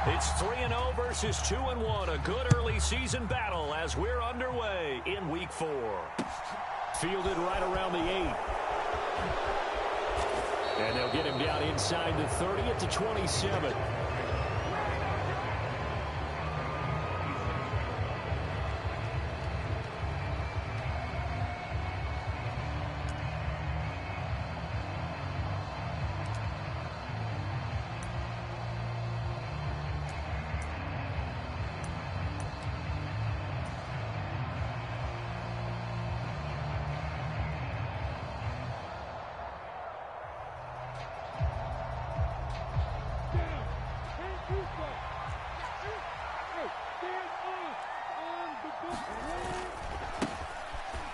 It's 3-0 versus 2-1. A good early season battle as we're underway in Week 4. Fielded right around the 8. And they'll get him down inside the 30 at the 27.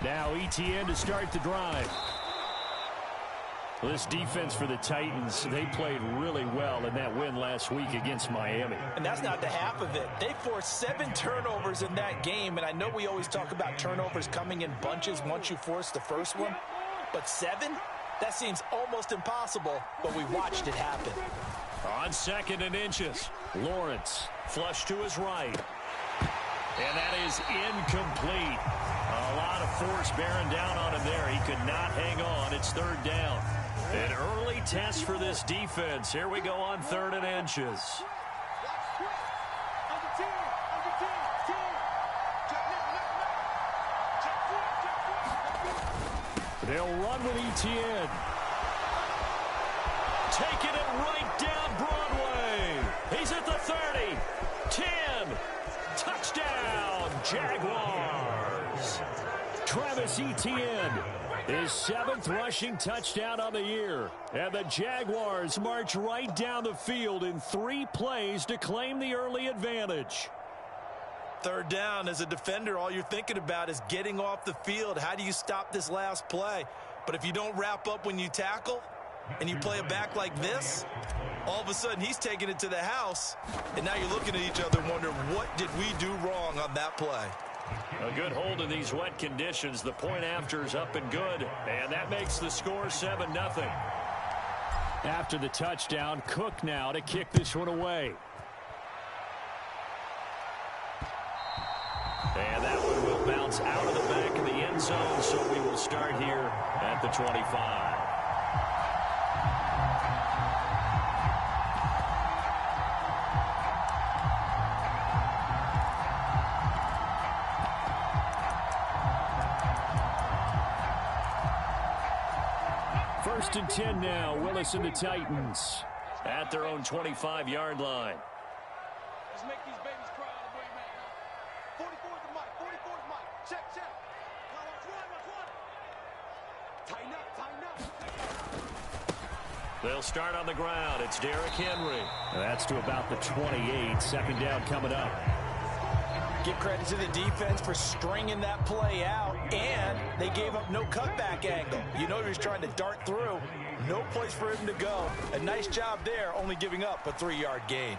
Now ETN to start the drive. This defense for the Titans, they played really well in that win last week against Miami. And that's not the half of it. They forced 7 turnovers in that game, and I know we always talk about turnovers coming in bunches once you force the first one, but 7? That seems almost impossible, but we watched it happen. On 2nd and inches, Lawrence flush to his right. And that is incomplete. A lot of force bearing down on him there. He could not hang on. It's 3rd down. An early test for this defense. Here we go on 3rd and inches. They'll run with ETN. Taking it right down Broadway. He's at the 30. 10. Touchdown, Jaguars. Travis Etienne, his 7th rushing touchdown on the year. And the Jaguars march right down the field in 3 plays to claim the early advantage. 3rd down, as a defender, all you're thinking about is getting off the field. How do you stop this last play? But if you don't wrap up when you tackle and you play it back like this, all of a sudden he's taking it to the house, and now you're looking at each other wondering, what did we do wrong on that play? A good hold in these wet conditions. The point after is up and good, and that makes the score 7-0. After the touchdown, Cook now to kick this one away. And that one will bounce out of the back of the end zone, so we will start here at the 25. First and 10 now. Willis and the Titans at their own 25-yard line. Let's make these babies cry all the way, man. 44's the mic. 44's mic. Check. Tighten up. They'll start on the ground. It's Derrick Henry. That's to about the 28. 2nd down coming up. Give credit to the defense for stringing that play out, and they gave up no cutback angle. You know he was trying to dart through. No place for him to go. A nice job there, only giving up a 3-yard gain.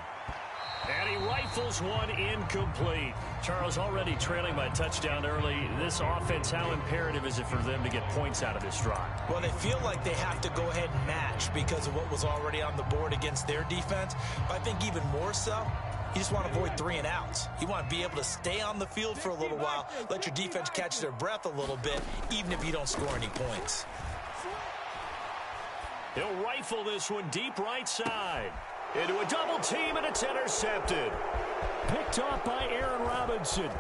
And he rifles one incomplete. Charles, already trailing by touchdown early. This offense, how imperative is it for them to get points out of this drive? Well, they feel like they have to go ahead and match because of what was already on the board against their defense. But I think even more so, you just want to avoid 3 and outs. You want to be able to stay on the field for a little while, let your defense catch their breath a little bit, even if you don't score any points. He'll rifle this one deep right side. Into a double team, and it's intercepted. Picked off by Aaron Robinson.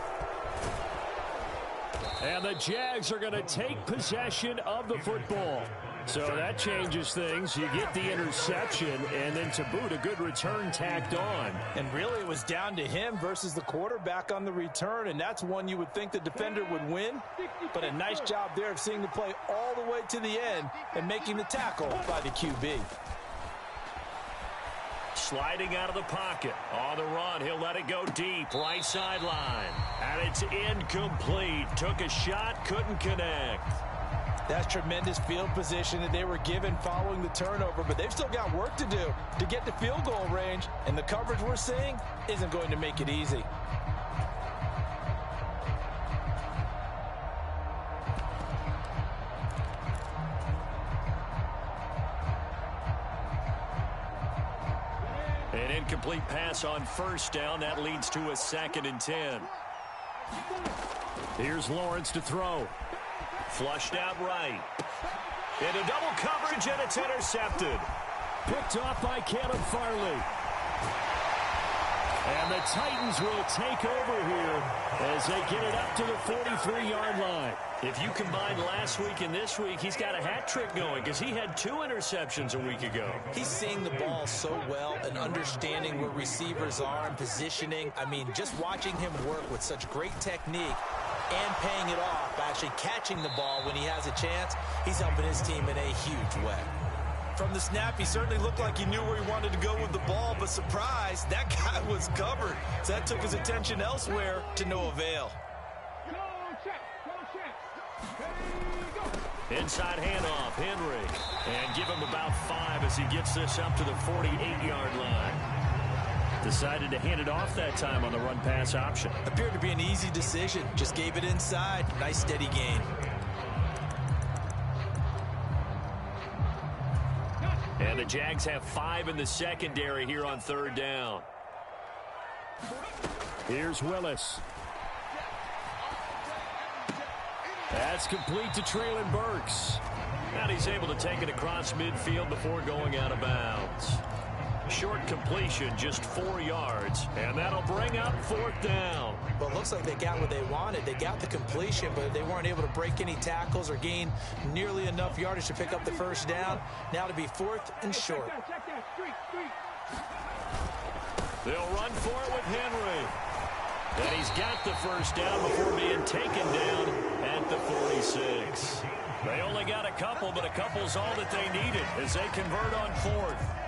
And the Jags are going to take possession of the football. So that changes things. You get the interception, and then to boot, a good return tacked on. And really, it was down to him versus the quarterback on the return, and that's one you would think the defender would win. But a nice job there of seeing the play all the way to the end and making the tackle by the QB. Sliding out of the pocket. On the run, he'll let it go deep. Right sideline. And it's incomplete. Took a shot, couldn't connect. That's tremendous field position that they were given following the turnover, but they've still got work to do to get to field goal range, and the coverage we're seeing isn't going to make it easy. An incomplete pass on first down. That leads to a 2nd and 10. Here's Lawrence to throw. Flushed out right. Into double coverage, and it's intercepted. Picked off by Caleb Farley. And the Titans will take over here as they get it up to the 43-yard line. If you combine last week and this week, he's got a hat trick going because he had 2 interceptions a week ago. He's seeing the ball so well and understanding where receivers are and positioning. I mean, just watching him work with such great technique and paying it off by actually catching the ball when he has a chance, he's helping his team in a huge way. From the snap, he certainly looked like he knew where he wanted to go with the ball, but surprise, that guy was covered. So that took his attention elsewhere to no avail. Inside handoff, Henry. And give him about 5 as he gets this up to the 48-yard line. Decided to hand it off that time on the run-pass option. Appeared to be an easy decision. Just gave it inside. Nice steady gain. And the Jags have 5 in the secondary here on 3rd down. Here's Willis. That's complete to Treylon Burks. And he's able to take it across midfield before going out of bounds. Short completion, just 4 yards, and that'll bring up 4th down. Well, it looks like they got what they wanted. They got the completion, but they weren't able to break any tackles or gain nearly enough yardage to pick up the 1st down. Now to be 4th and short. They'll run for it with Henry. And he's got the 1st down before being taken down at the 46. They only got a couple, but a couple's all that they needed as they convert on 4th.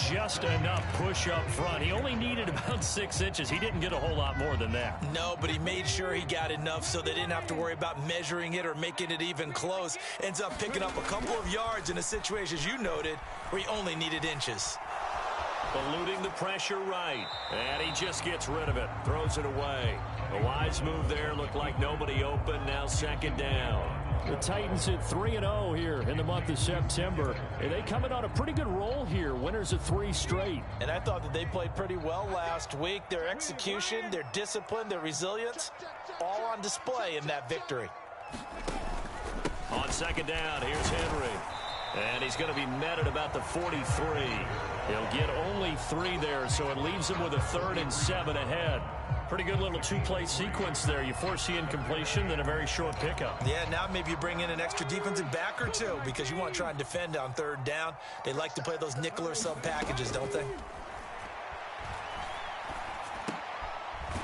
Just enough push up front. He only needed about 6 inches. He didn't get a whole lot more than that. No, but he made sure he got enough so they didn't have to worry about measuring it or making it even close. Ends up picking up a couple of yards in a situation, as you noted, where he only needed inches. Eluding the pressure right. And he just gets rid of it. Throws it away. A wise move there. Looked like nobody open. Now 2nd down. The Titans at 3-0 here in the month of September. And they come in on a pretty good roll here. Winners of 3 straight. And I thought that they played pretty well last week. Their execution, their discipline, their resilience, all on display in that victory. On 2nd down, here's Henry. And he's going to be met at about the 43. He'll get only 3 there, so it leaves him with a 3rd and 7 ahead. Pretty good little 2-play sequence there. You force the incompletion, then a very short pickup. Yeah, now maybe you bring in an extra defensive back or 2 because you want to try and defend on 3rd down. They like to play those nickel or sub packages, don't they?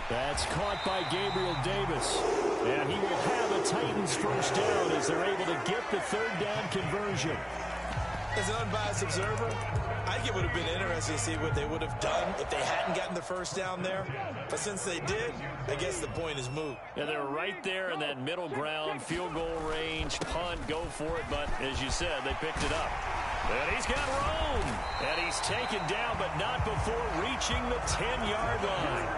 That's caught by Gabriel Davis. And he will have a Titans 1st down as they're able to get the 3rd down conversion. As an unbiased observer, I think it would have been interesting to see what they would have done if they hadn't gotten the 1st down there. But since they did, I guess the point is moot. And they're right there in that middle ground, field goal range, punt, go for it. But as you said, they picked it up. And he's got room. And he's taken down, but not before reaching the 10-yard line.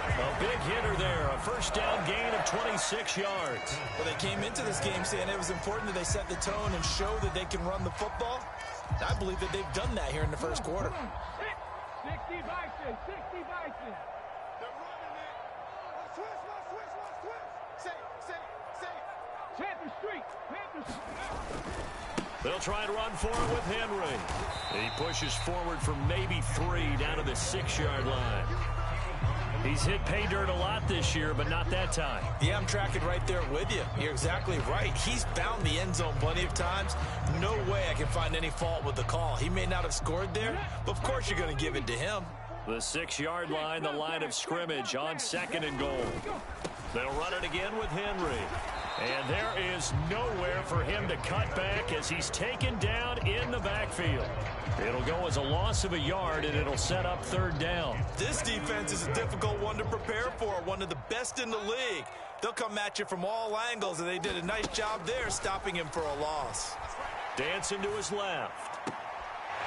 A big hitter there, a 1st down gain of 26 yards. Well, they came into this game saying it was important that they set the tone and show that they can run the football. I believe that they've done that here in the 1st quarter. 60 Bison, 60 Bison. They're running it. Switch. Say. Panther Street. They'll try and run for it with Henry. He pushes forward for maybe 3 down to the 6-yard line. He's hit pay dirt a lot this year, but not that time. Yeah, I'm tracking right there with you. You're exactly right. He's found the end zone plenty of times. No way I can find any fault with the call. He may not have scored there, but of course you're going to give it to him. The 6-yard line, the line of scrimmage on 2nd and goal. They'll run it again with Henry. And there is nowhere for him to cut back as he's taken down in the backfield. It'll go as a loss of a yard, and it'll set up 3rd down. This defense is a difficult one to prepare for, one of the best in the league. They'll come at you from all angles, and they did a nice job there stopping him for a loss. Dancing to his left.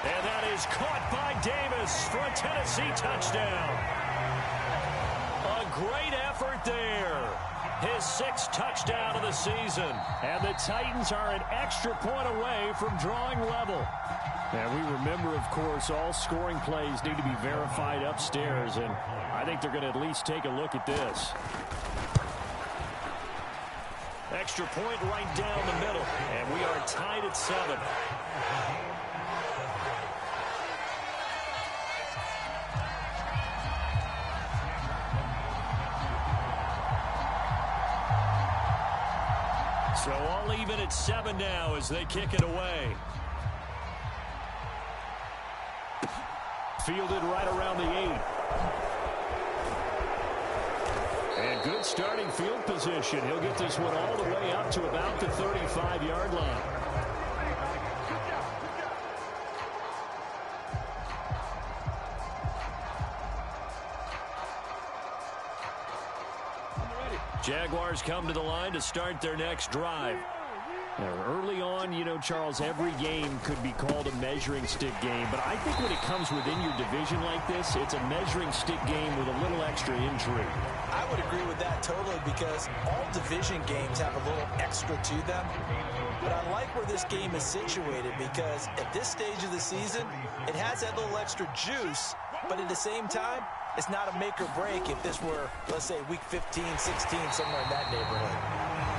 And that is caught by Davis for a Tennessee touchdown. A great effort there. His 6th touchdown of the season. And the Titans are an extra point away from drawing level. And we remember, of course, all scoring plays need to be verified upstairs, and I think they're going to at least take a look at this. Extra point right down the middle, and we are tied at 7. So all even at 7 now as they kick it away. Fielded right around the 8. And good starting field position. He'll get this one all the way up to about the 35-yard line. Jaguars come to the line to start their next drive. Now, early on, you know, Charles, every game could be called a measuring stick game. But I think when it comes within your division like this, it's a measuring stick game with a little extra intrigue. I would agree with that totally because all division games have a little extra to them. But I like where this game is situated because at this stage of the season, it has that little extra juice. But at the same time, it's not a make or break if this were, let's say, week 15, 16, somewhere in that neighborhood.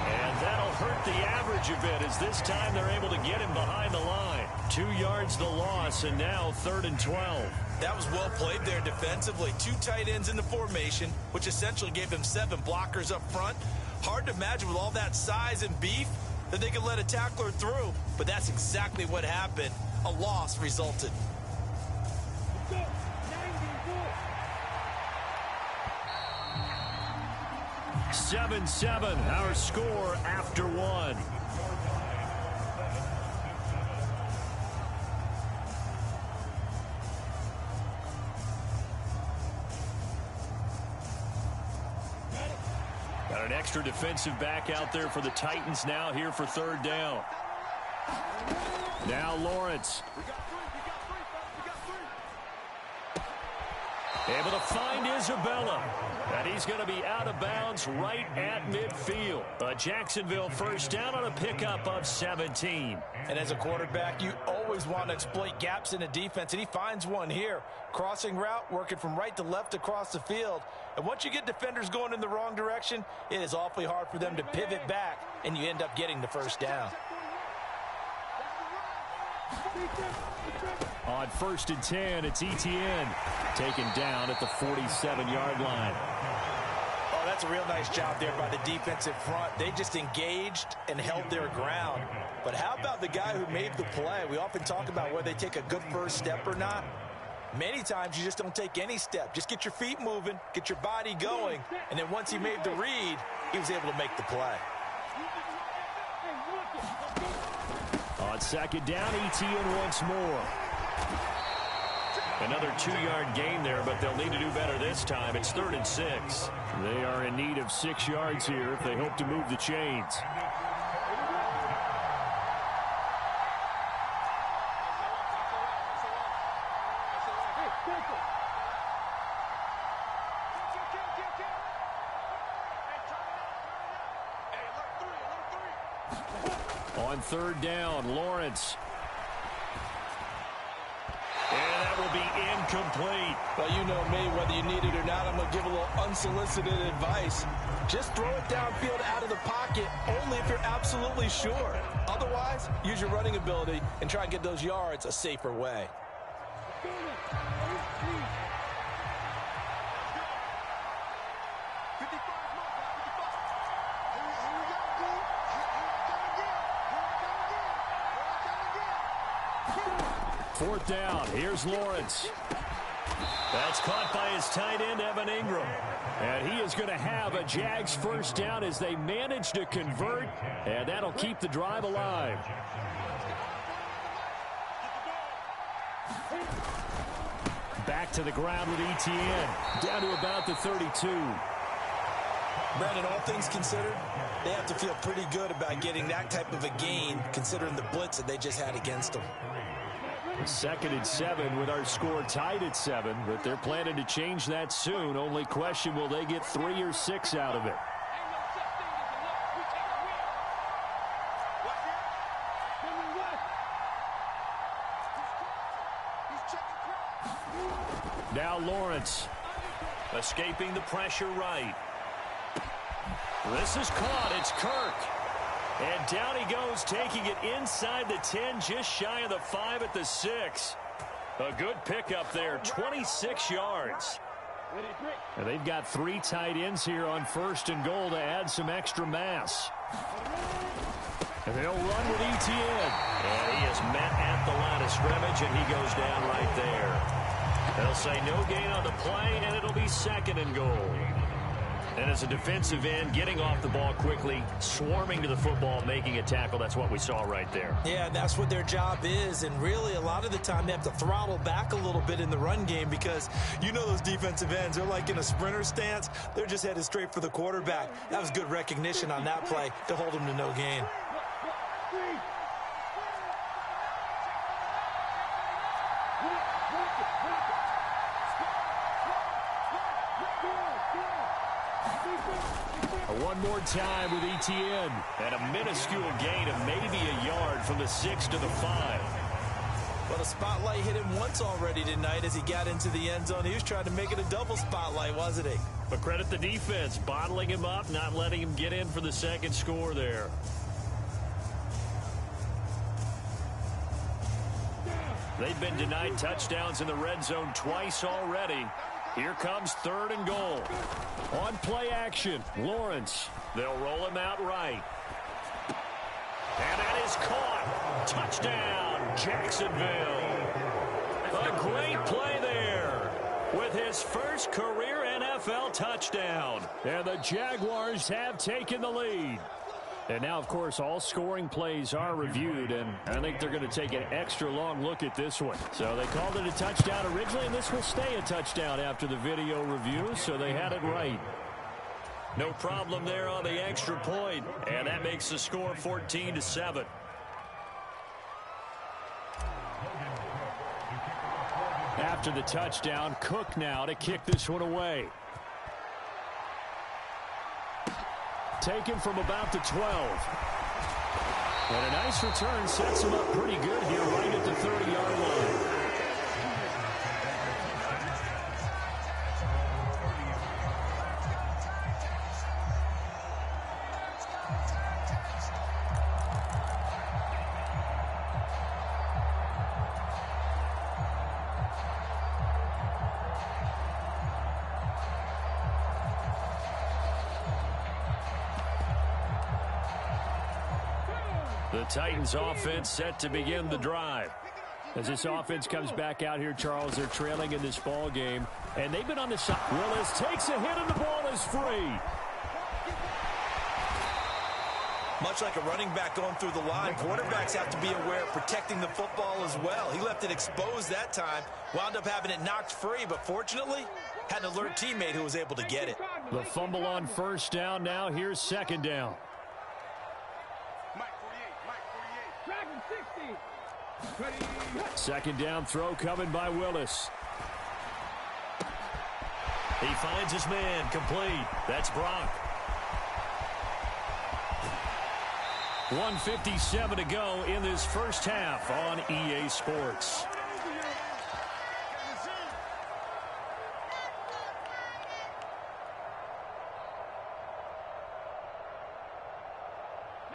And that'll hurt the average a bit as this time they're able to get him behind the line. 2 yards the loss, and now 3rd and 12. That was well played there defensively. 2 tight ends in the formation, which essentially gave them 7 blockers up front. Hard to imagine with all that size and beef that they could let a tackler through. But that's exactly what happened. A loss resulted. 7-7, our score after 1. Got an extra defensive back out there for the Titans now here for 3rd down. Now Lawrence. Able to find Isabella. And he's going to be out of bounds right at midfield. A Jacksonville first down on a pickup of 17. And as a quarterback, you always want to exploit gaps in the defense, and he finds one here. Crossing route, working from right to left across the field. And once you get defenders going in the wrong direction, it is awfully hard for them to pivot back, and you end up getting the first down. On 1st and 10, it's Etienne. Taken down at the 47-yard line. Oh, that's a real nice job there by the defensive front. They just engaged and held their ground. But how about the guy who made the play? We often talk about whether they take a good first step or not. Many times you just don't take any step. Just get your feet moving, get your body going, and then once he made the read, he was able to make the play. On 2nd down, Etienne once more. Another 2-yard gain there, but they'll need to do better this time. It's 3rd and 6. They are in need of 6 yards here if they hope to move the chains. On 3rd down, Lawrence. And that will be incomplete. Well, you know me, whether you need it or not, I'm going to give a little unsolicited advice. Just throw it downfield out of the pocket only if you're absolutely sure. Otherwise, use your running ability and try and get those yards a safer way. Fourth down. Here's Lawrence. That's caught by his tight end, Evan Ingram. And he is going to have a Jags first down as they manage to convert, and that'll keep the drive alive. Back to the ground with Etienne. Down to about the 32. Brandon, all things considered, they have to feel pretty good about getting that type of a gain considering the blitz that they just had against them. 2nd and 7 with our score tied at 7, but they're planning to change that soon. Only question, will they get 3 or 6 out of it? Now Lawrence escaping the pressure right. This is caught. It's Kirk. And down he goes, taking it inside the 10, just shy of the 5 at the 6. A good pickup there, 26 yards. And they've got 3 tight ends here on 1st and goal to add some extra mass. And they'll run with Etienne. And he is met at the line of scrimmage, and he goes down right there. They'll say no gain on the play, and it'll be 2nd and goal. And as a defensive end, getting off the ball quickly, swarming to the football, making a tackle, that's what we saw right there. Yeah, and that's what their job is. And really, a lot of the time, they have to throttle back a little bit in the run game because you know those defensive ends, they're like in a sprinter stance. They're just headed straight for the quarterback. That was good recognition on that play to hold them to no gain. One more time with Etienne. And a minuscule gain of maybe a yard from the 6 to the 5. Well, the spotlight hit him once already tonight as he got into the end zone. He was trying to make it a double spotlight, wasn't he? But credit the defense, bottling him up, not letting him get in for the 2nd score there. They've been denied touchdowns in the red zone twice already. Here comes 3rd and goal. On play action, Lawrence. They'll roll him out right. And that is caught. Touchdown, Jacksonville. A great play there with his first career NFL touchdown. And the Jaguars have taken the lead. And now, of course, all scoring plays are reviewed, and I think they're going to take an extra long look at this one. So they called it a touchdown originally, and this will stay a touchdown after the video review, so they had it right. No problem there on the extra point, and that makes the score 14-7. After the touchdown, Cook now to kick this one away. Taken from about the 12. And a nice return sets him up pretty good here right at the 30-yard line. The Titans offense set to begin the drive. As this offense comes back out here, Charles, they're trailing in this ball game, and they've been on the side. Willis takes a hit, and the ball is free. Much like a running back going through the line, quarterbacks have to be aware of protecting the football as well. He left it exposed that time, wound up having it knocked free, but fortunately, had an alert teammate who was able to get it. The fumble on 1st down. Now here's 2nd down. Second down throw coming by Willis. He finds his man, complete. That's Brock. 1:57 to go in this first half on EA Sports.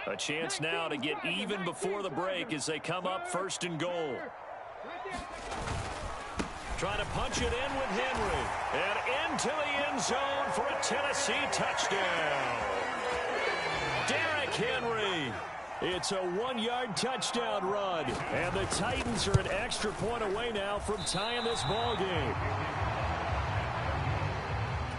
A chance now to get even before the break as they come up 1st and goal. Trying to punch it in with Henry. And into the end zone for a Tennessee touchdown. Derrick Henry. It's a 1-yard touchdown run. And the Titans are an extra point away now from tying this ball game.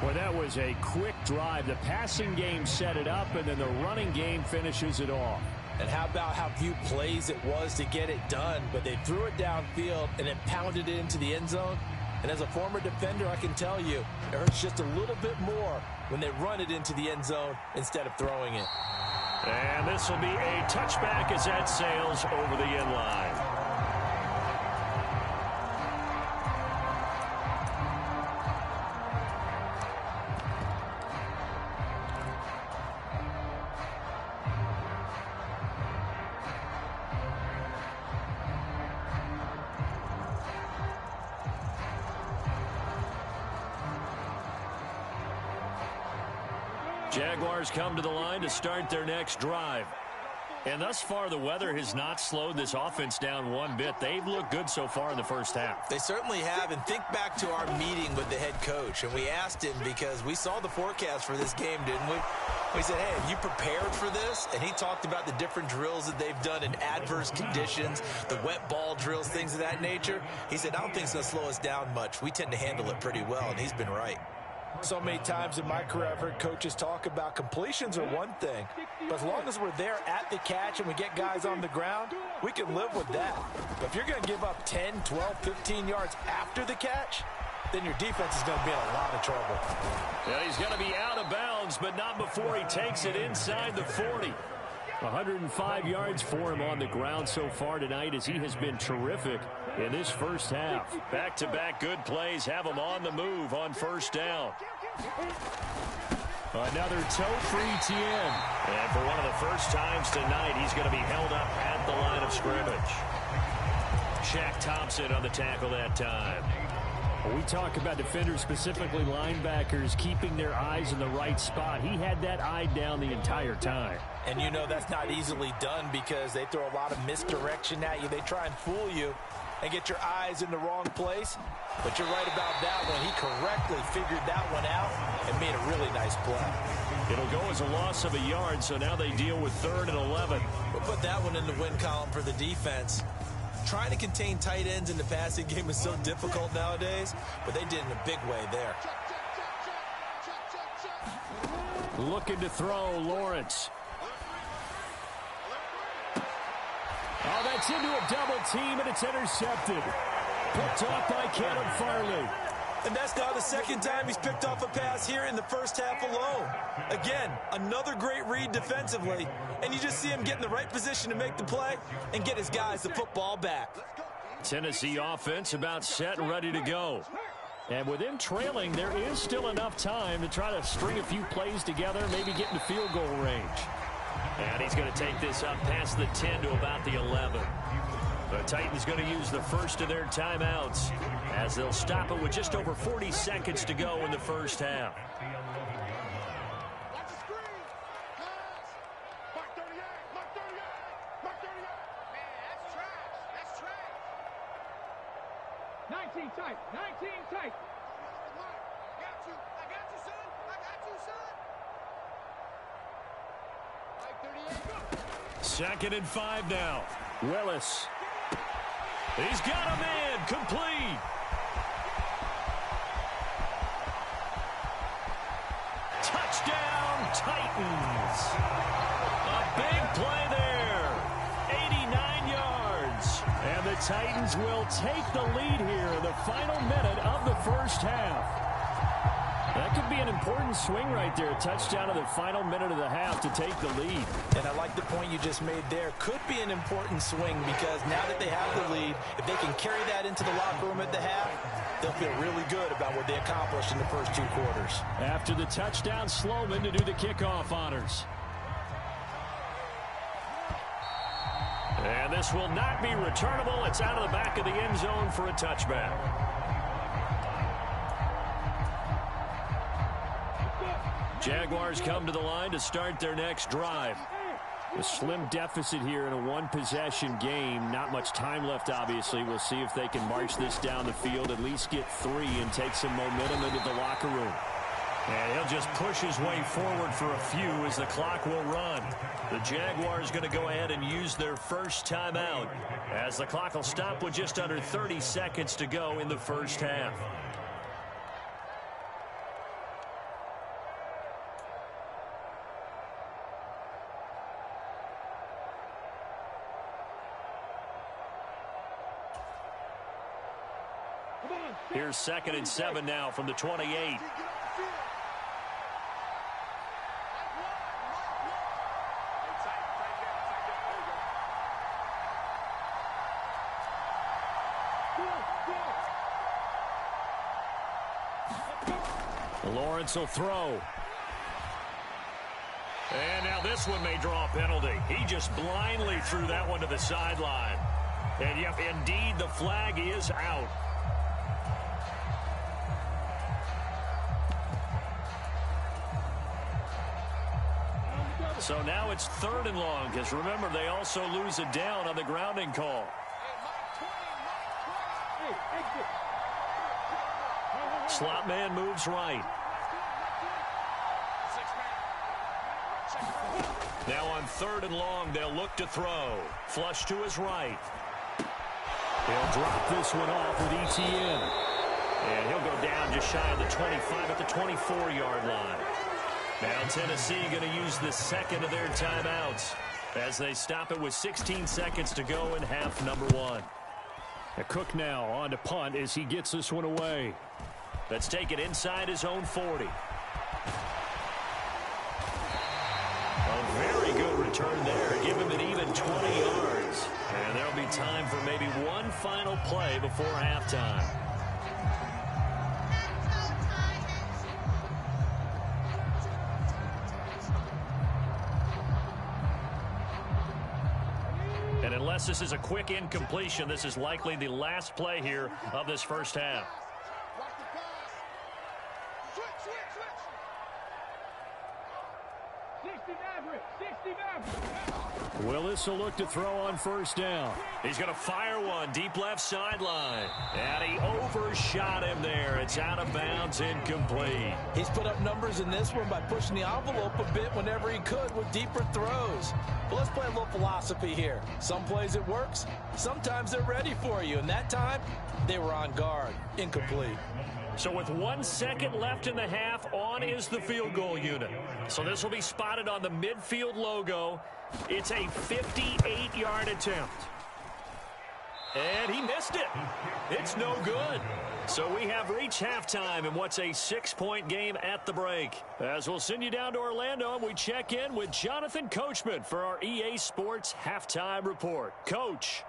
Well, that was a quick drive. The passing game set it up, and then the running game finishes it off. And how about how few plays it was to get it done, but they threw it downfield and then pounded it into the end zone. And as a former defender, I can tell you, it hurts just a little bit more when they run it into the end zone instead of throwing it. And this will be a touchback as that sails over the end line. Jaguars come to the line to start their next drive. And thus far, the weather has not slowed this offense down one bit. They've looked good so far in the first half. They certainly have. And think back to our meeting with the head coach. And we asked him because we saw the forecast for this game, didn't we? We said, hey, have you prepared for this? And he talked about the different drills that they've done in adverse conditions, the wet ball drills, things of that nature. He said, I don't think it's going to slow us down much. We tend to handle it pretty well, and he's been right. So many times in my career, I've heard coaches talk about completions are one thing, but as long as we're there at the catch and we get guys on the ground, we can live with that. But if you're going to give up 10, 12, 15 yards after the catch, then your defense is going to be in a lot of trouble. And he's going to be out of bounds, but not before he takes it inside the 40. 105 yards for him on the ground so far tonight as he has been terrific in this first half. Back-to-back good plays have him on the move on first down. Another toe for Etienne. And for one of the first times tonight, he's going to be held up at the line of scrimmage. Shaq Thompson on the tackle that time. We talk about defenders, specifically linebackers, keeping their eyes in the right spot. He had that eye down the entire time. And you know that's not easily done because they throw a lot of misdirection at you. They try and fool you and get your eyes in the wrong place. But you're right about that one. He correctly figured that one out and made a really nice play. It'll go as a loss of a yard, so now they deal with 3rd and 11. We'll put that one in the win column for the defense. Trying to contain tight ends in the passing game is so difficult nowadays, but they did in a big way there. Looking to throw, Lawrence. Oh, that's into a double team, and it's intercepted. Picked off by Caleb Farley. And that's now the second time he's picked off a pass here in the first half alone. Again, another great read defensively, and you just see him get in the right position to make the play and get his guys the football back. Tennessee offense about set and ready to go. And with him trailing, there is still enough time to try to string a few plays together, maybe get into field goal range. And he's going to take this up past the 10 to about the 11. The Titans going to use the first of their timeouts as they'll stop it with just over 40 seconds to go in the first half. Watch the screen. Pass. Mark 38. Mark 38. Mark 38. Man, that's trash. That's trash. 19 tight. 19 tight. I got you. I got you, son. I got you, son. Mike 38. 2nd and 5 now. Willis. He's got a man complete. Touchdown, Titans. A big play there. 89 yards. And the Titans will take the lead here in the final minute of the first half. That could be an important swing right there. A touchdown in the final minute of the half to take the lead. And I like the point you just made there. Could be an important swing because now that they have the lead, if they can carry that into the locker room at the half, they'll feel really good about what they accomplished in the first 2 quarters. After the touchdown, Sloman to do the kickoff honors. And this will not be returnable. It's out of the back of the end zone for a touchback. Jaguars come to the line to start their next drive. A slim deficit here in a one-possession game. Not much time left, obviously. We'll see if they can march this down the field, at least get 3 and take some momentum into the locker room. And he'll just push his way forward for a few as the clock will run. The Jaguars going to go ahead and use their first timeout as the clock will stop with just under 30 seconds to go in the first half. Here's 2nd and 7 now from the 28. Lawrence will throw. And now this one may draw a penalty. He just blindly threw that one to the sideline. And yep, indeed, the flag is out. So now it's 3rd and long, because remember, they also lose a down on the grounding call. Slot man moves right. Now on 3rd and long, they'll look to throw. Flush to his right. He'll drop this one off with ETN. And he'll go down just shy of the 25 at the 24-yard line. Now Tennessee going to use the second of their timeouts as they stop it with 16 seconds to go in half number 1. Cook now on to punt as he gets this one away. Let's take it inside his own 40. A very good return there. Give him an even 20 yards. And there'll be time for maybe one final play before halftime. And unless this is a quick incompletion, this is likely the last play here of this first half. Willis will look to throw on first down. He's going to fire one deep left sideline. And he overshot him there. It's out of bounds, incomplete. He's put up numbers in this one by pushing the envelope a bit whenever he could with deeper throws. But let's play a little philosophy here. Some plays it works. Sometimes they're ready for you. And that time, they were on guard. Incomplete. So with 1 second left in the half, on is the field goal unit. So this will be spotted on the midfield logo. It's a 58-yard attempt. And he missed it. It's no good. So we have reached halftime in what's a 6-point game at the break. As we'll send you down to Orlando, and we check in with Jonathan Coachman for our EA Sports Halftime Report. Coach.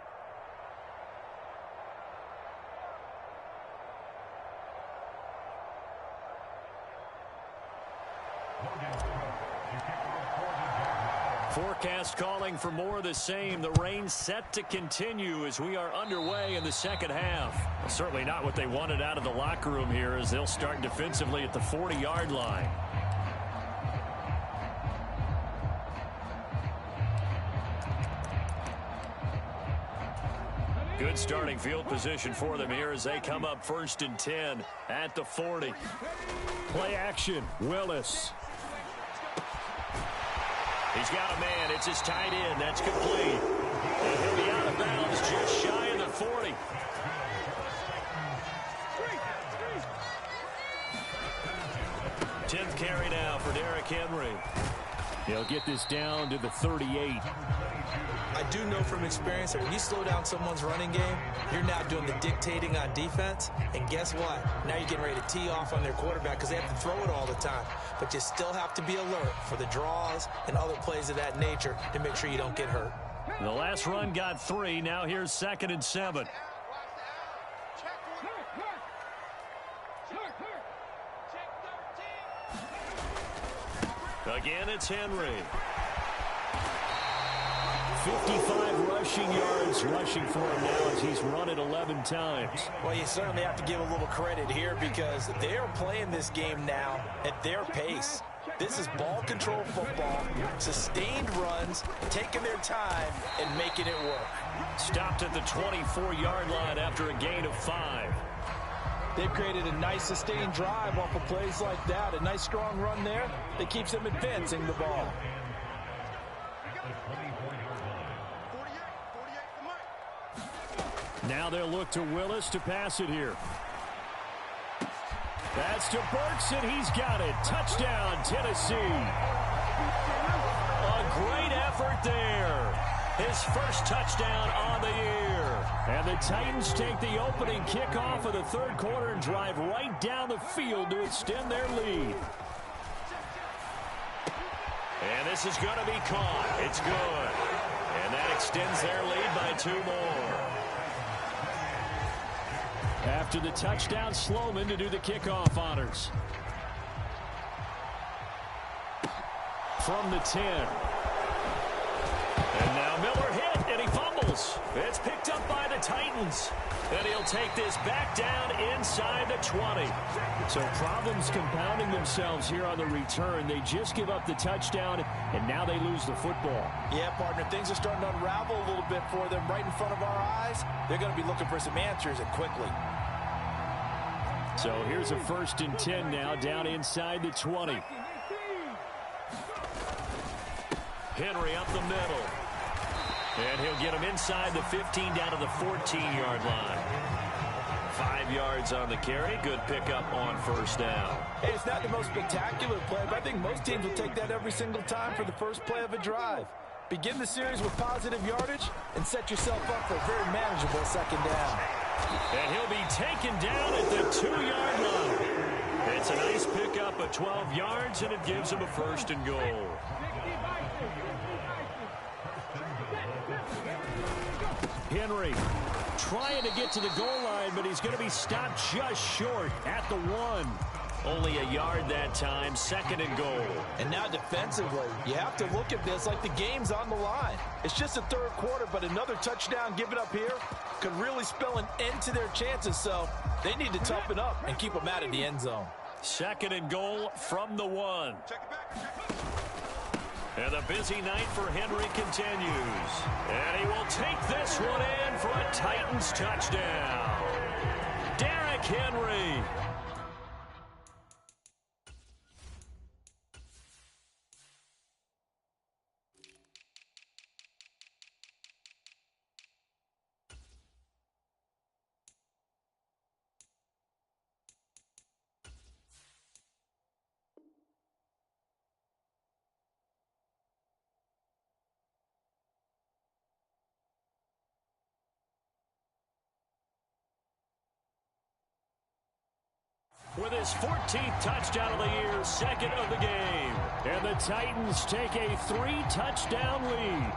Forecast calling for more of the same. The rain set to continue as we are underway in the second half. Well, certainly not what they wanted out of the locker room here as they'll start defensively at the 40-yard line. Good starting field position for them here as they come up 1st and 10 at the 40. Play action, Willis. He's got a man. It's his tight end. That's complete. And he'll be out of bounds just shy of the 40. Tenth carry now for Derrick Henry. He'll get this down to the 38. I do know from experience that when you slow down someone's running game, you're now doing the dictating on defense. And guess what? Now you're getting ready to tee off on their quarterback because they have to throw it all the time. But you still have to be alert for the draws and other plays of that nature to make sure you don't get hurt. The last run got 3. Now here's 2nd and 7. Again, it's Henry. 55 rushing yards rushing for him now as he's run it 11 times. Well, you certainly have to give a little credit here because they're playing this game now at their pace. This is ball control football, sustained runs, taking their time and making it work. Stopped at the 24-yard line after a gain of 5. They've created a nice sustained drive off of plays like that. A nice strong run there that keeps them advancing the ball. Now they'll look to Willis to pass it here. That's to Burks, and he's got it. Touchdown, Tennessee. A great effort there. His first touchdown on the year. And the Titans take the opening kickoff of the 3rd quarter and drive right down the field to extend their lead. And this is going to be caught. It's good. And that extends their lead by 2 more. After the touchdown, Sloman to do the kickoff honors. From the 10. And now Miller hit, and he fumbles. Eagles. It's picked up by the Titans. And he'll take this back down inside the 20. So problems compounding themselves here on the return. They just give up the touchdown, and now they lose the football. Yeah, partner, things are starting to unravel a little bit for them right in front of our eyes. They're going to be looking for some answers, and quickly. So here's a 1st and 10 now, down inside the 20. Henry up the middle. And he'll get him inside the 15 down to the 14-yard line. 5 yards on the carry. Good pickup on 1st down. Hey, it's not the most spectacular play, but I think most teams will take that every single time for the first play of a drive. Begin the series with positive yardage and set yourself up for a very manageable 2nd down. And he'll be taken down at the 2-yard line. It's a nice pickup of 12 yards, and it gives him a 1st and goal. Henry trying to get to the goal line, but he's going to be stopped just short at the 1. Only a yard that time, 2nd and goal. And now defensively, you have to look at this like the game's on the line. It's just the 3rd quarter, but another touchdown given up here could really spell an end to their chances, so they need to toughen up and keep them out of the end zone. 2nd and goal from the 1. And the busy night for Henry continues. And he will take this one in for a Titans touchdown. Derrick Henry. With his 14th touchdown of the year, 2nd of the game. And the Titans take a 3-touchdown lead.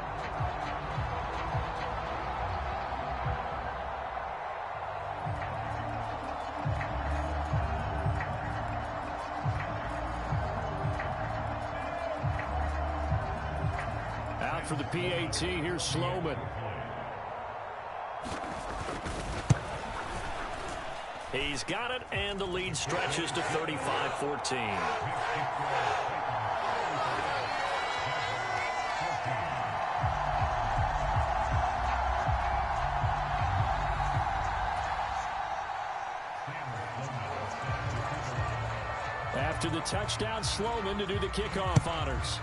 Out for the PAT, here's Sloman. He's got it, and the lead stretches to 35-14. After the touchdown, Sloman to do the kickoff honors.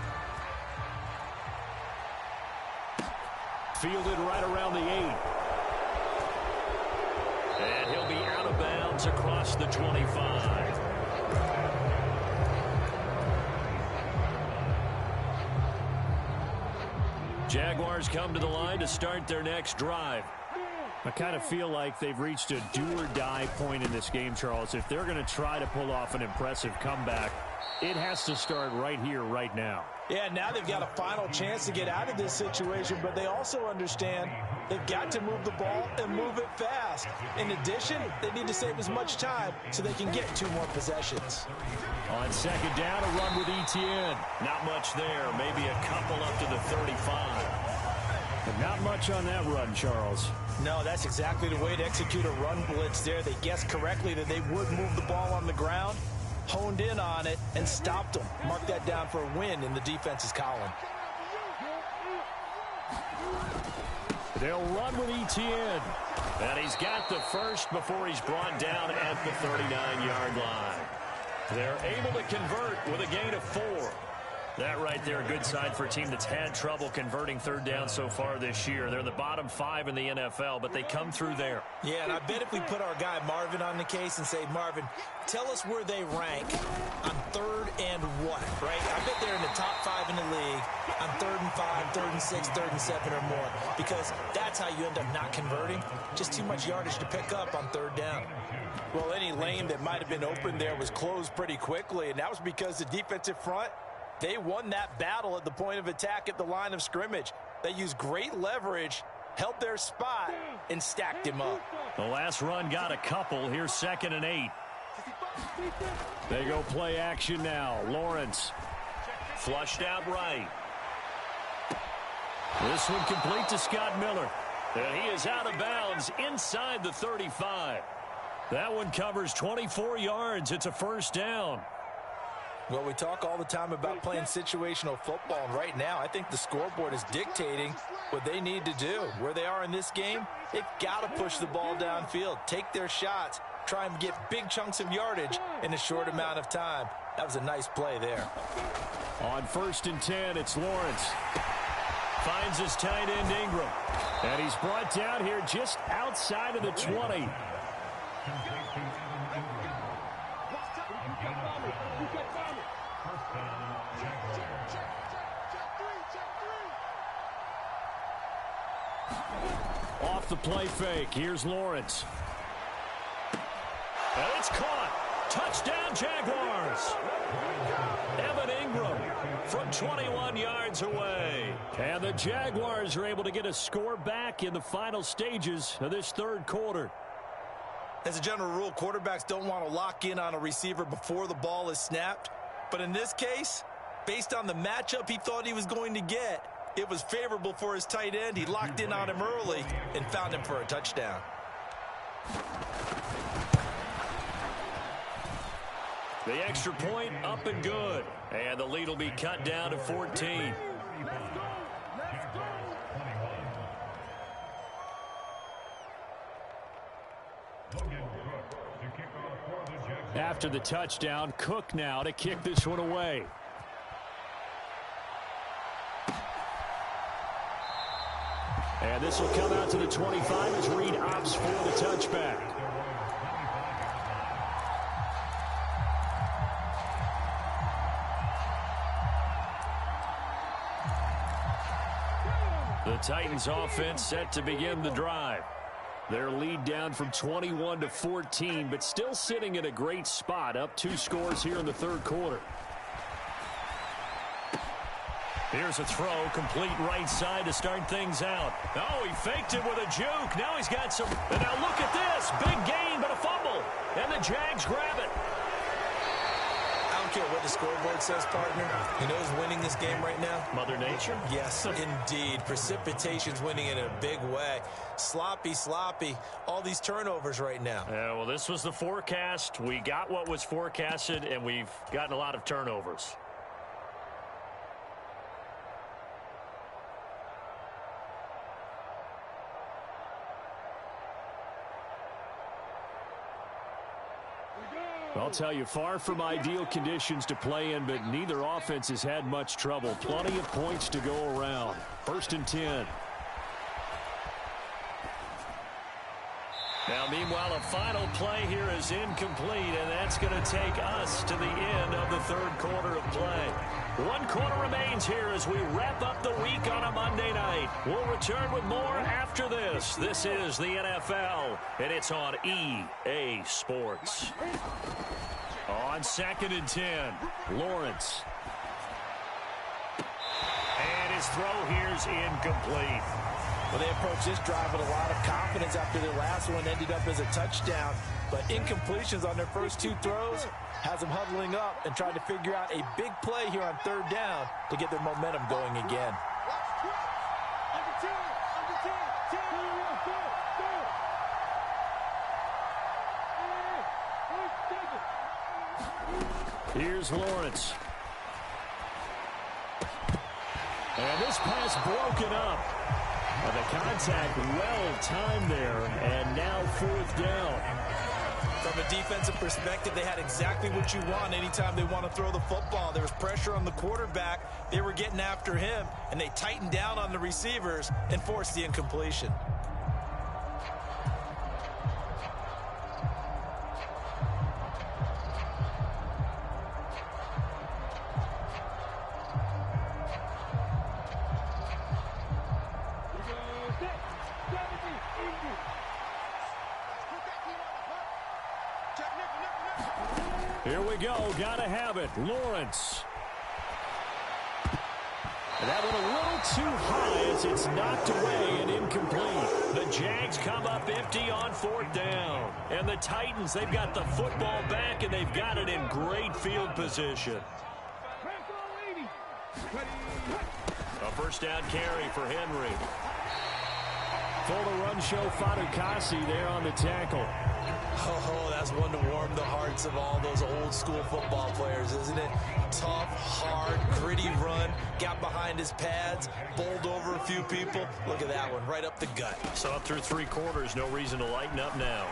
Fielded right around the 8. And he'll be out of bounds across the 25. Jaguars come to the line to start their next drive. I kind of feel like they've reached a do-or-die point in this game, Charles. If they're going to try to pull off an impressive comeback, it has to start right here, right now. Yeah, now they've got a final chance to get out of this situation, but they also understand they've got to move the ball and move it fast. In addition, they need to save as much time so they can get 2 more possessions. On 2nd down, a run with Etienne. Not much there, maybe a couple up to the 35. But not much on that run, Charles. No, that's exactly the way to execute a run blitz there. They guessed correctly that they would move the ball on the ground, honed in on it, and stopped them. Mark that down for a win in the defense's column. They'll run with Etienne. And he's got the first before he's brought down at the 39-yard line. They're able to convert with a gain of 4. That right there, a good sign for a team that's had trouble converting 3rd down so far this year. They're in the bottom 5 in the NFL, but they come through there. Yeah, and I bet if we put our guy Marvin on the case and say, Marvin, tell us where they rank on 3rd and what, right? I bet they're in the top 5 in the league on 3rd and 5, 3rd and 6, 3rd and 7 or more, because that's how you end up not converting. Just too much yardage to pick up on 3rd down. Well, any lane that might have been open there was closed pretty quickly, and that was because the defensive front, they won that battle at the point of attack at the line of scrimmage. They used great leverage, held their spot, and stacked him up. The last run got a couple. Here's 2nd and 8. They go play action now. Lawrence. Flushed out right. This one complete to Scott Miller. And he is out of bounds inside the 35. That one covers 24 yards. It's a first down. Well, we talk all the time about playing situational football, and right now I think the scoreboard is dictating what they need to do. Where they are in this game, they've got to push the ball downfield, take their shots, try and get big chunks of yardage in a short amount of time. That was a nice play there. On 1st and 10, it's Lawrence. Finds his tight end Ingram. And he's brought down here just outside of the 20. Off the play fake, here's Lawrence. And it's caught. Touchdown, Jaguars. Evan Ingram from 21 yards away. And the Jaguars are able to get a score back in the final stages of this third quarter. As a general rule, quarterbacks don't want to lock in on a receiver before the ball is snapped. But in this case, based on the matchup he thought he was going to get, it was favorable for his tight end. He locked in on him early and found him for a touchdown. The extra point up and good. And the lead will be cut down to 14. After the touchdown, Cook now to kick this one away. And this will come out to the 25 as Reed opts for the touchback. The Titans offense set to begin the drive. Their lead down from 21 to 14, but still sitting in a great spot, up 2 scores here in the third quarter. Here's a throw, complete right side to start things out. Oh, he faked it with a juke. Now he's got some. And now look at this. Big gain, but a fumble. And the Jags grab it. I don't care what the scoreboard says, partner. You know who's winning this game right now? Mother Nature? Yes, indeed. Precipitation's winning in a big way. Sloppy. All these turnovers right now. Yeah, well, this was the forecast. We got what was forecasted, and we've gotten a lot of turnovers. I'll tell you, far from ideal conditions to play in, but neither offense has had much trouble. Plenty of points to go around. 1st and 10. Now, meanwhile, a final play here is incomplete, and that's going to take us to the end of the third quarter of play. 1 quarter remains here as we wrap up the week on a Monday night. We'll return with more after this. This is the NFL, and it's on EA Sports. On 2nd and 10, Lawrence. And his throw here's incomplete. Well, they approached this drive with a lot of confidence after their last one ended up as a touchdown. But incompletions on their first 2 throws has them huddling up and trying to figure out a big play here on 3rd down to get their momentum going again. Here's Lawrence. And this pass broken up. And the contact well-timed there, and now 4th down. From a defensive perspective, they had exactly what you want anytime they want to throw the football. There was pressure on the quarterback. They were getting after him, and they tightened down on the receivers and forced the incompletion. Here we go. Gotta have it. Lawrence. And that one a little too high as it's knocked away and incomplete. The Jags come up empty on 4th down. And the Titans, they've got the football back, and they've got it in great field position. A 1st down carry for Henry. For the run show, Fatukasi there on the tackle. Oh, that's one to warm the hearts of all those old school football players, isn't it? Tough, hard, gritty run, got behind his pads, bowled over a few people. Look at that one, right up the gut. So through 3 quarters, no reason to lighten up now.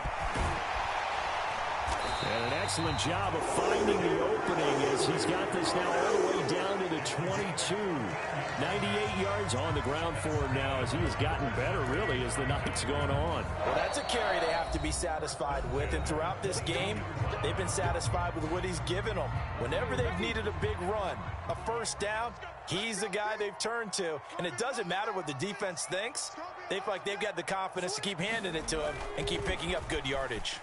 And an excellent job of finding the opening as he's got this now all the way down to the 22. 98 yards on the ground for him now as he has gotten better, really, as the night's gone on. Well, that's a carry they have to be satisfied with, and throughout this game, they've been satisfied with what he's given them. Whenever they've needed a big run, a first down, he's the guy they've turned to, and it doesn't matter what the defense thinks. They feel like they've got the confidence to keep handing it to him and keep picking up good yardage.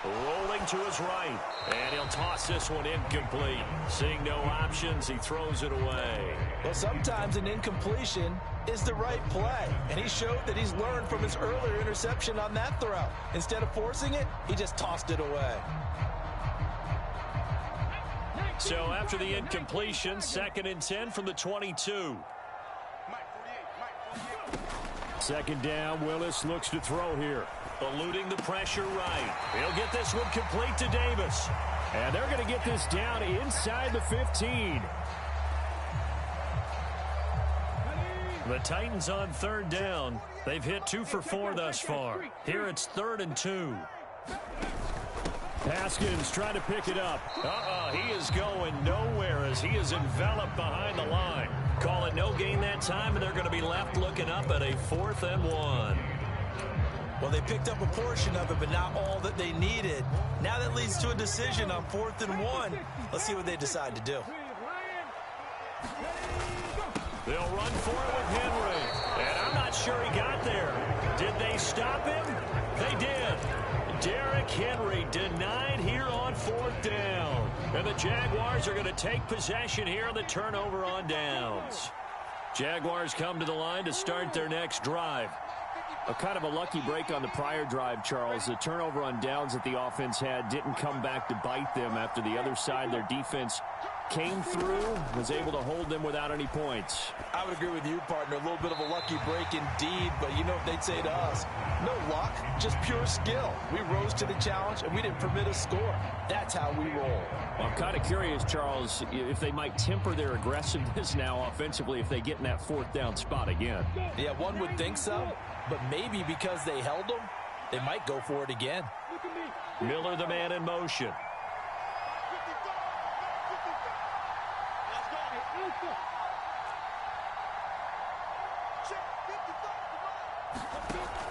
Rolling to his right, and he'll toss this one incomplete. Seeing no options, he throws it away. Well, sometimes an incompletion is the right play, and he showed that he's learned from his earlier interception on that throw. Instead of forcing it, he just tossed it away. So after the incompletion, 2nd and 10 from the 22. 2nd down, Willis looks to throw here. Eluding the pressure right. He'll get this one complete to Davis. And they're going to get this down inside the 15. The Titans on 3rd down. They've hit 2 for 4 thus far. Here it's 3rd and 2. Haskins trying to pick it up. He is going nowhere as he is enveloped behind the line. Call it no gain that time, and they're going to be left looking up at a 4th and 1. Well, they picked up a portion of it, but not all that they needed. Now that leads to a decision on 4th and 1. Let's see what they decide to do. They'll run for it with Henry. And I'm not sure he got there. Did they stop him? They did. Derrick Henry denied here on 4th down. And the Jaguars are going to take possession here on the turnover on downs. Jaguars come to the line to start their next drive. A kind of a lucky break on the prior drive, Charles. The turnover on downs that the offense had didn't come back to bite them after the other side. Their defense came through, was able to hold them without any points. I would agree with you, partner. A little bit of a lucky break indeed, but you know what they'd say to us? No luck, just pure skill. We rose to the challenge, and we didn't permit a score. That's how we roll. Well, I'm kind of curious, Charles, if they might temper their aggressiveness now offensively if they get in that 4th down spot again. Yeah, one would think so, but maybe because they held them, they might go for it again. Miller, the man in motion.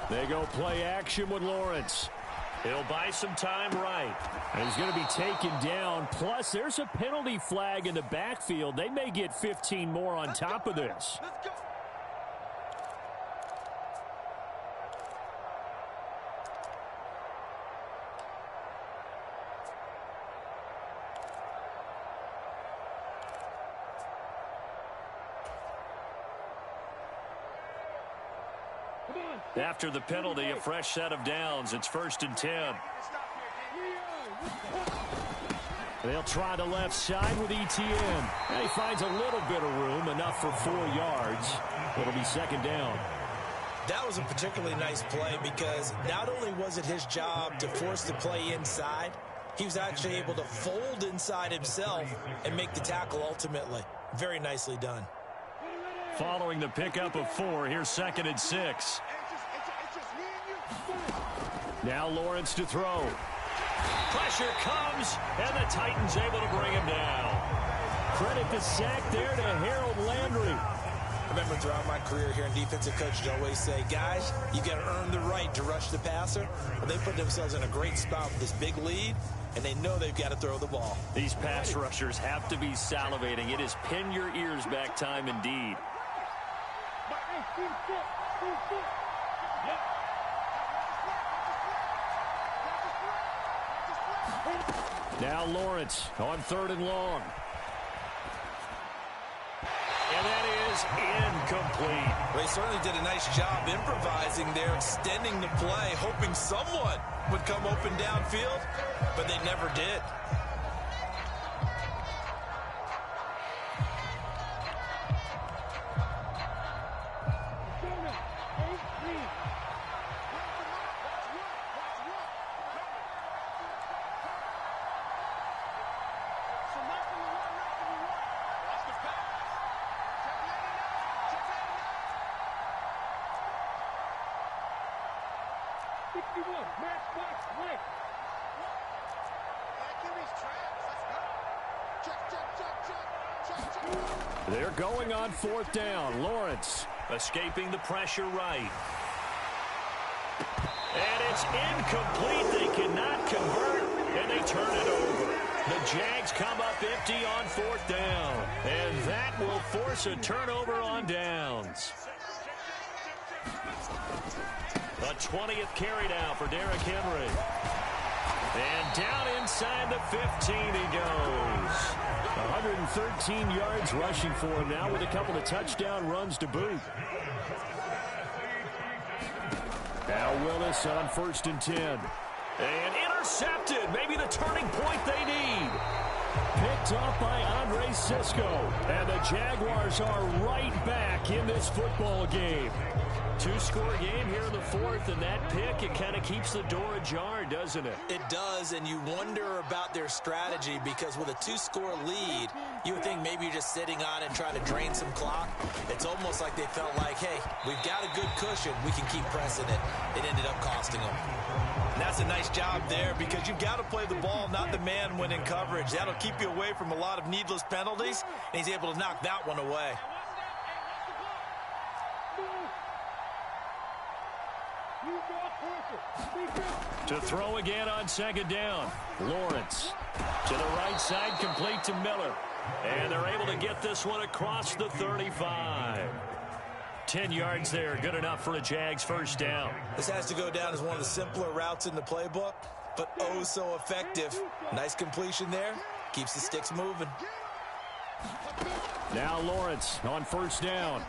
They go play action with Lawrence. He'll buy some time right. And he's going to be taken down. Plus, there's a penalty flag in the backfield. They may get 15 more on top of this. After the penalty, a fresh set of downs. It's 1st and 10. They'll try the left side with Etienne. And he finds a little bit of room, enough for 4 yards. It'll be 2nd down. That was a particularly nice play because not only was it his job to force the play inside, he was actually able to fold inside himself and make the tackle ultimately. Very nicely done. Following the pickup of 4, here's 2nd and 6. Now Lawrence to throw. Pressure comes, and the Titans able to bring him down. Credit the sack there to Harold Landry. I remember throughout my career here in defensive coaches always say, guys, you got to earn the right to rush the passer. Well, they put themselves in a great spot with this big lead, and they know they've got to throw the ball. These pass rushers have to be salivating. It is pin your ears back time indeed. Now Lawrence on 3rd and long. And that is incomplete. Well, they certainly did a nice job improvising there, extending the play, hoping someone would come open downfield, but they never did. 61. Match box break. They're going on fourth down. Lawrence escaping the pressure right. And it's incomplete. They cannot convert, and they turn it over. The Jags come up empty on fourth down, and that will force a turnover on downs. The 20th carry now for Derrick Henry. And down inside the 15 he goes. 113 yards rushing for him now with a couple of touchdown runs to boot. Now Willis on 1st and 10. And intercepted. Maybe the turning point they need. Picked off by Andre Cisco. And the Jaguars are right back in this football game. Two-score game here in the fourth, and that pick, it kind of keeps the door ajar, doesn't it? It does, and you wonder about their strategy because with a two-score lead, you would think maybe you're just sitting on it and trying to drain some clock. It's almost like they felt like, hey, we've got a good cushion. We can keep pressing it. It ended up costing them. And that's a nice job there because you've got to play the ball, not the man when in coverage. That'll keep you away from a lot of needless penalties, and he's able to knock that one away. To throw again on 2nd down. Lawrence to the right side, complete to Miller. And they're able to get this one across the 35. 10 yards there, good enough for a Jags first down. This has to go down as one of the simpler routes in the playbook, but oh so effective. Nice completion there. Keeps the sticks moving. Now Lawrence on 1st down.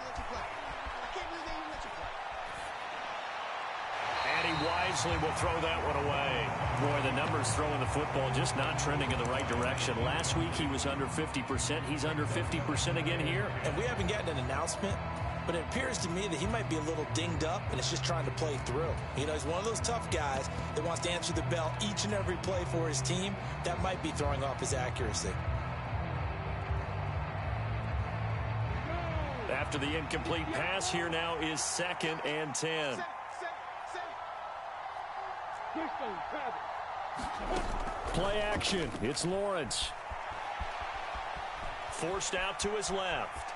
And he wisely will throw that one away. Boy, the numbers throwing the football just not trending in the right direction. Last week he was under 50%. He's under 50% again here. And we haven't gotten an announcement, but it appears to me that he might be a little dinged up and it's just trying to play through. You know, he's one of those tough guys that wants to answer the bell each and every play for his team. That might be throwing off his accuracy. After the incomplete pass, here now is 2nd and 10. Play action. It's Lawrence. Forced out to his left.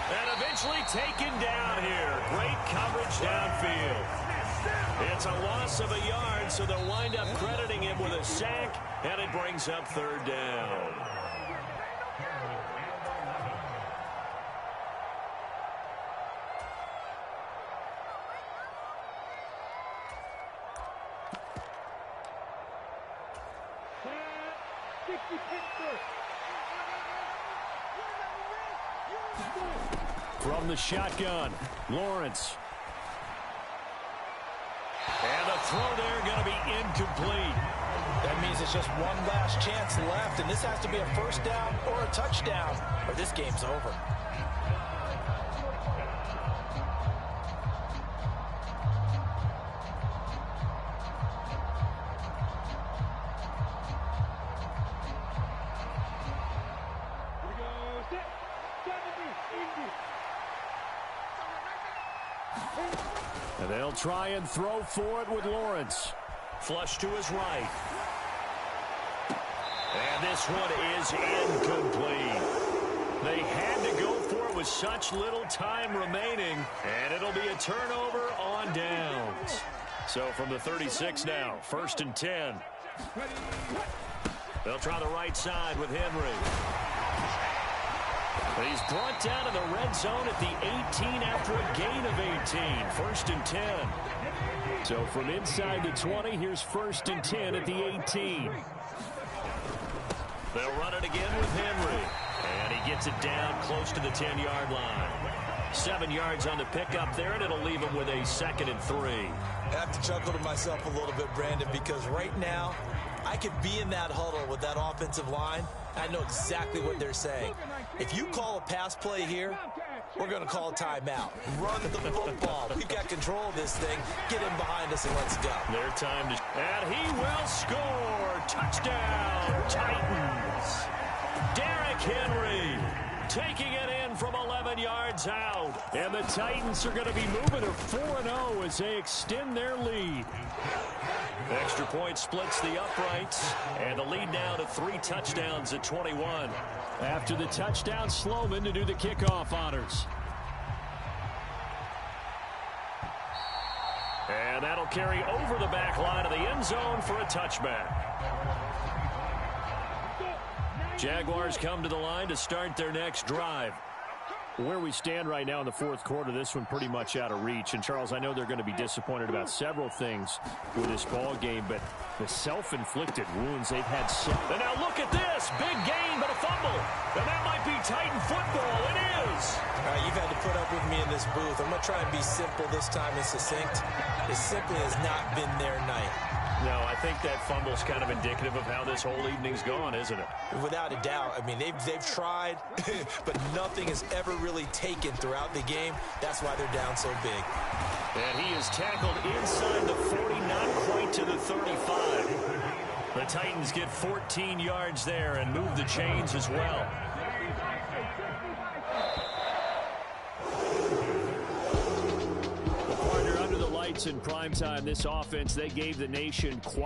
And eventually taken down here. Great coverage downfield. It's a loss of a yard, so they'll wind up crediting him with a sack, and it brings up 3rd down. From the shotgun, Lawrence. And the throw there going to be incomplete. That means it's just one last chance left, and this has to be a first down or a touchdown, or this game's over. And they'll try and throw for it with Lawrence. Flush to his right. And this one is incomplete. They had to go for it with such little time remaining, and it'll be a turnover on downs. So from the 36 now, 1st and 10. They'll try the right side with Henry. But he's brought down in the red zone at the 18 after a gain of 18. 1st and 10. So from inside the 20, here's 1st and 10 at the 18. They'll run it again with Henry. And he gets it down close to the 10-yard line. 7 yards on the pickup there, and it'll leave him with a 2nd and 3. I have to chuckle to myself a little bit, Brandon, because right now I could be in that huddle with that offensive line. I know exactly what they're saying. If you call a pass play here, we're going to call a timeout. Run the football. We've got control of this thing. Get in behind us and let's go. Their time to... And he will score. Touchdown, Titans. Derrick Henry taking it in from 11 yards out. And the Titans are going to be moving to 4-0 as they extend their lead. Extra point splits the uprights, and the lead now to 3 touchdowns at 21. After the touchdown, Sloman to do the kickoff honors. And that'll carry over the back line of the end zone for a touchback. Jaguars come to the line to start their next drive. Where we stand right now in the fourth quarter, this one pretty much out of reach. And, Charles, I know they're going to be disappointed about several things with this ball game, but the self-inflicted wounds they've had. And now look at this. Big gain, but a fumble. And that might be Titan football. It is. All right, you've had to put up with me in this booth. I'm going to try and be simple this time and succinct. It simply has not been their night. No, I think that fumble's kind of indicative of how this whole evening's gone, isn't it? Without a doubt. I mean, they've tried, but nothing has ever really taken throughout the game. That's why they're down so big. And he is tackled inside the 40, not quite to the 35. The Titans get 14 yards there and move the chains as well. Partner, under the lights in primetime, this offense, they gave the nation quite